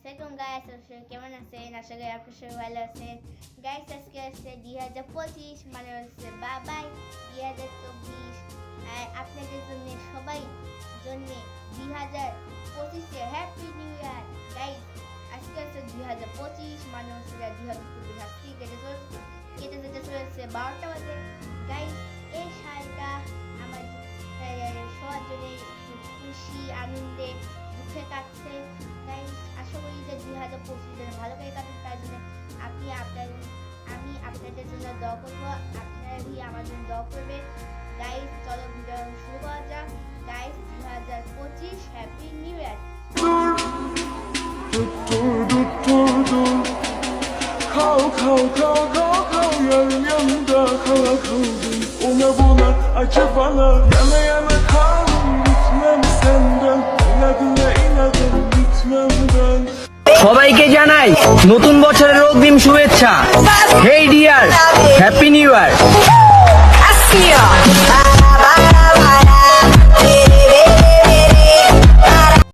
আসসালামাইকুম গাইস, আপনারা কেমন আছেন? আশা করি আপনারা সবাই ভালো আছেন। গাইস আজকে হচ্ছে 2025 মানে হচ্ছে বাবাই 2024 আর আপনাদের জন্য সবাই জন্য 2025 হ্যাপি নিউ ইয়ার। গাইস আজকে হচ্ছে 2025 মানে হচ্ছে 2024 আজকে কেটে যেতে চলেছে 12টা বাজে। গাইস এই সালটা আমার সবার জন্য খুশি আনন্দে দুঃখে কাটছে। গাইস আশা করি যে 2025 যেন ভালো করে কাটুক, তার জন্য আমি আপনাদের জন্য দোয়া করবো, আপনারা আমার জন্য দোয়া করবে। গাইস চলো ভিডিও শুরু করা যাক। Guys 2025 happy new year. Ona buna acı bana yana yana kaldım, gitmem senden, inadına inadım gitmem ben. সবাইকে জানাই নতুন বছরের অগ্রিম শুভেচ্ছা। হেই ডিয়ার, হ্যাপি নিউ ইয়ার।